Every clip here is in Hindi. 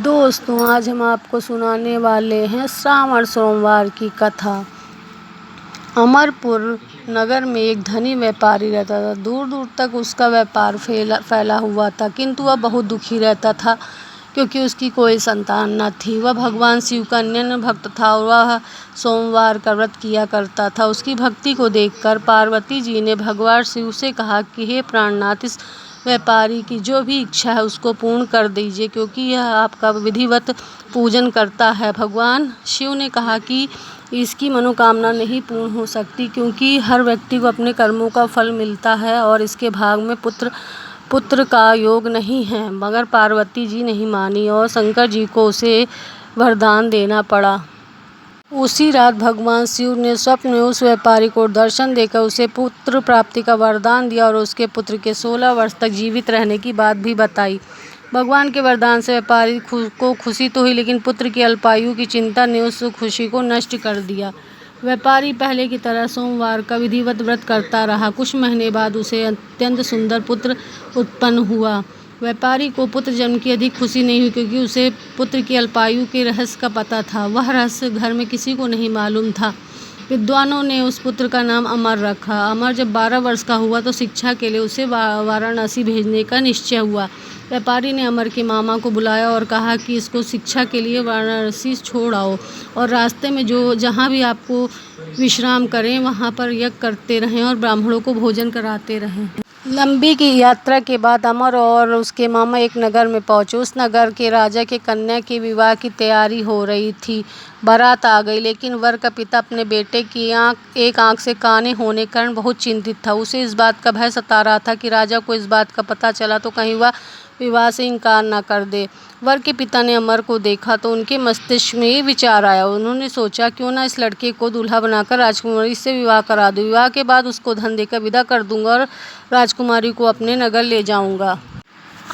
दोस्तों, आज हम आपको सुनाने वाले हैं श्रावण सोमवार की कथा। अमरपुर नगर में एक धनी व्यापारी रहता था। दूर दूर तक उसका व्यापार फैला हुआ था, किंतु वह बहुत दुखी रहता था क्योंकि उसकी कोई संतान न थी। वह भगवान शिव का अनन्य भक्त था और वह सोमवार का व्रत किया करता था। उसकी भक्ति को देखकर पार्वती जी ने भगवान शिव से कहा कि हे प्राणनाथ, इस व्यापारी की जो भी इच्छा है उसको पूर्ण कर दीजिए, क्योंकि यह आपका विधिवत पूजन करता है। भगवान शिव ने कहा कि इसकी मनोकामना नहीं पूर्ण हो सकती, क्योंकि हर व्यक्ति को अपने कर्मों का फल मिलता है और इसके भाग में पुत्र का योग नहीं है। मगर पार्वती जी नहीं मानी और शंकर जी को उसे वरदान देना पड़ा। उसी रात भगवान शिव ने स्वप्न में उस व्यापारी को दर्शन देकर उसे पुत्र प्राप्ति का वरदान दिया और उसके पुत्र के 16 वर्ष तक जीवित रहने की बात भी बताई। भगवान के वरदान से व्यापारी को खुशी तो हुई, लेकिन पुत्र की अल्पायु की चिंता ने उस खुशी को नष्ट कर दिया। व्यापारी पहले की तरह सोमवार का विधिवत व्रत करता रहा। कुछ महीने बाद उसे अत्यंत सुंदर पुत्र उत्पन्न हुआ। व्यापारी को पुत्र जन्म की अधिक खुशी नहीं हुई, क्योंकि उसे पुत्र की अल्पायु के रहस्य का पता था। वह रहस्य घर में किसी को नहीं मालूम था। विद्वानों ने उस पुत्र का नाम अमर रखा। अमर जब 12 वर्ष का हुआ तो शिक्षा के लिए उसे वाराणसी भेजने का निश्चय हुआ। व्यापारी ने अमर के मामा को बुलाया और कहा कि इसको शिक्षा के लिए वाराणसी छोड़ आओ और रास्ते में जहाँ भी आपको विश्राम करें वहाँ पर यज्ञ करते रहें और ब्राह्मणों को भोजन कराते रहें। लंबी की यात्रा के बाद अमर और उसके मामा एक नगर में पहुंचे। उस नगर के राजा के कन्या के विवाह की तैयारी हो रही थी। बारात आ गई, लेकिन वर का पिता अपने बेटे की एक आंख से काने होने के कारण बहुत चिंतित था। उसे इस बात का भय सता रहा था कि राजा को इस बात का पता चला तो कहीं वह विवाह से इनकार न कर दे। वर के पिता ने अमर को देखा तो उनके मस्तिष्क में ये विचार आया। उन्होंने सोचा, क्यों ना इस लड़के को दूल्हा बनाकर राजकुमारी से विवाह करा दूं। विवाह के बाद उसको धन देकर विदा कर दूंगा और राजकुमारी को अपने नगर ले जाऊंगा।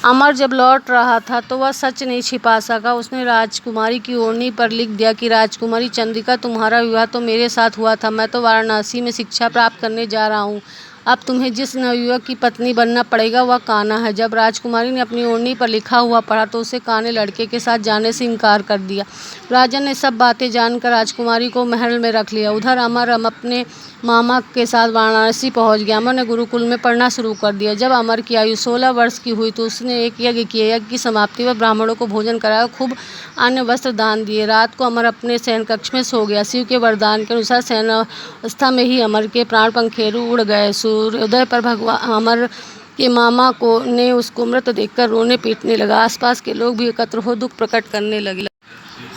अमर जब लौट रहा था तो वह सच नहीं छिपा सका। उसने राजकुमारी की ओढ़नी पर लिख दिया कि राजकुमारी चंद्रिका, तुम्हारा विवाह तो मेरे साथ हुआ था। मैं तो वाराणसी में शिक्षा प्राप्त करने जा रहा हूँ। अब तुम्हें जिस नवयुवक की पत्नी बनना पड़ेगा वह कान्हा है। जब राजकुमारी ने अपनी ओढ़नी पर लिखा हुआ पढ़ा तो उसे काने लड़के के साथ जाने से इनकार कर दिया। राजा ने सब बातें जानकर राजकुमारी को महल में रख लिया। उधर अमर अपने मामा के साथ वाराणसी पहुंच गया। अमर ने गुरुकुल में पढ़ना शुरू कर दिया। जब अमर की आयु 16 वर्ष की हुई तो उसने एक यज्ञ किया। यज्ञ की समाप्ति में ब्राह्मणों को भोजन कराया, खूब अन्य वस्त्र दान दिए। रात को अमर अपने शयन कक्ष में सो गया। शिव के वरदान के अनुसार शयनावस्था में ही अमर के प्राण पंखेरु उड़ गए। सूर्योदय पर भगवान अमर के मामा ने उसको मृत देखकर रोने पीटने लगा। आसपास के लोग भी एकत्र हो दुख प्रकट करने लगे।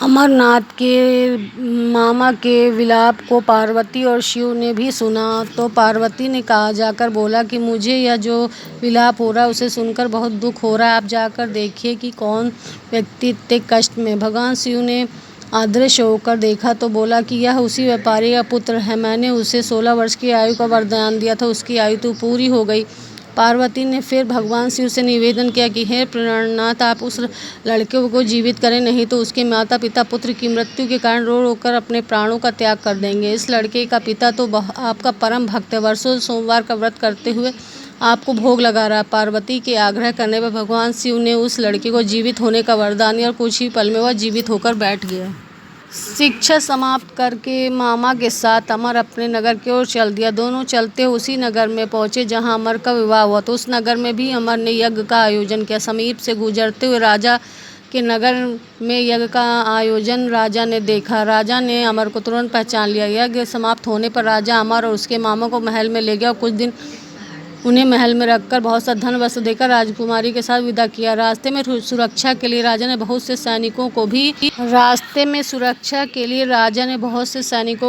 अमरनाथ के मामा के विलाप को पार्वती और शिव ने भी सुना तो पार्वती ने जाकर बोला कि मुझे यह जो विलाप हो रहा है उसे सुनकर बहुत दुख हो रहा है। आप जाकर देखिए कि कौन व्यक्ति इतने कष्ट में। भगवान शिव ने अदृश्य होकर देखा तो बोला कि यह उसी व्यापारी का पुत्र है। मैंने उसे 16 वर्ष की आयु का वरदान दिया था, उसकी आयु तो पूरी हो गई। पार्वती ने फिर भगवान शिव से निवेदन किया कि हे प्राणनाथ, आप उस लड़के को जीवित करें, नहीं तो उसके माता पिता पुत्र की मृत्यु के कारण रो रो कर अपने प्राणों का त्याग कर देंगे। इस लड़के का पिता तो आपका परम भक्त है, वर्षों सोमवार का व्रत करते हुए आपको भोग लगा रहा। पार्वती के आग्रह करने पर भगवान शिव ने उस लड़के को जीवित होने का वरदान दिया और कुछ ही पल में वह जीवित होकर बैठ गया। शिक्षा समाप्त करके मामा के साथ अमर अपने नगर की ओर चल दिया। दोनों चलते उसी नगर में पहुंचे जहां अमर का विवाह हुआ। तो उस नगर में भी अमर ने यज्ञ का आयोजन किया। समीप से गुजरते हुए राजा के नगर में यज्ञ का आयोजन राजा ने देखा। राजा ने अमर को तुरंत पहचान लिया। यज्ञ समाप्त होने पर राजा अमर और उसके मामा को महल में ले गया और कुछ दिन उन्हें महल में रखकर बहुत सा धन वस्त्र देकर राजकुमारी के साथ विदा किया। रास्ते में सुरक्षा के लिए राजा ने बहुत से सैनिकों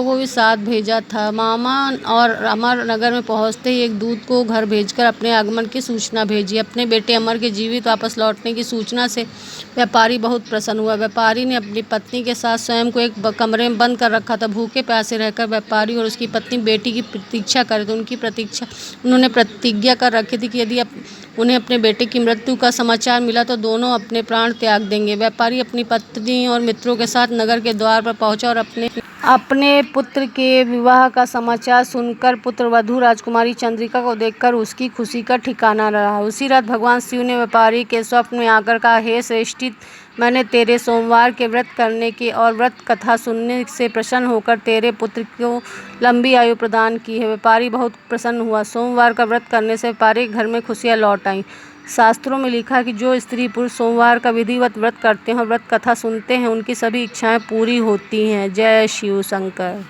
को भी साथ भेजा था। मामा और अमर नगर में पहुंचते ही एक दूत को घर भेजकर अपने आगमन की सूचना भेजी। अपने बेटे अमर के जीवित वापस लौटने की सूचना से व्यापारी बहुत प्रसन्न हुआ। व्यापारी ने अपनी पत्नी के साथ स्वयं को एक कमरे में बंद कर रखा था। भूखे प्यासे रहकर व्यापारी और उसकी पत्नी बेटी की प्रतीक्षा करे तो उन्होंने प्रतिज्ञा कर रखी थी कि यदि उन्हें अपने बेटे की मृत्यु का समाचार मिला तो दोनों अपने प्राण त्याग देंगे। व्यापारी अपनी पत्नी और मित्रों के साथ नगर के द्वार पर पहुंचा और अपने अपने पुत्र के विवाह का समाचार सुनकर पुत्रवधू राजकुमारी चंद्रिका को देखकर उसकी खुशी का ठिकाना न रहा। उसी रात भगवान शिव ने व्यापारी के स्वप्न में आकर कहा, हे श्रेष्ठी, मैंने तेरे सोमवार के व्रत करने की और व्रत कथा सुनने से प्रसन्न होकर तेरे पुत्र को लंबी आयु प्रदान की है। व्यापारी बहुत प्रसन्न हुआ। सोमवार का व्रत करने से व्यापारी के घर में खुशियाँ लौट आईं। शास्त्रों में लिखा है कि जो स्त्री पुरुष सोमवार का विधिवत व्रत करते हैं और व्रत कथा सुनते हैं, उनकी सभी इच्छाएं पूरी होती हैं। जय शिव शंकर।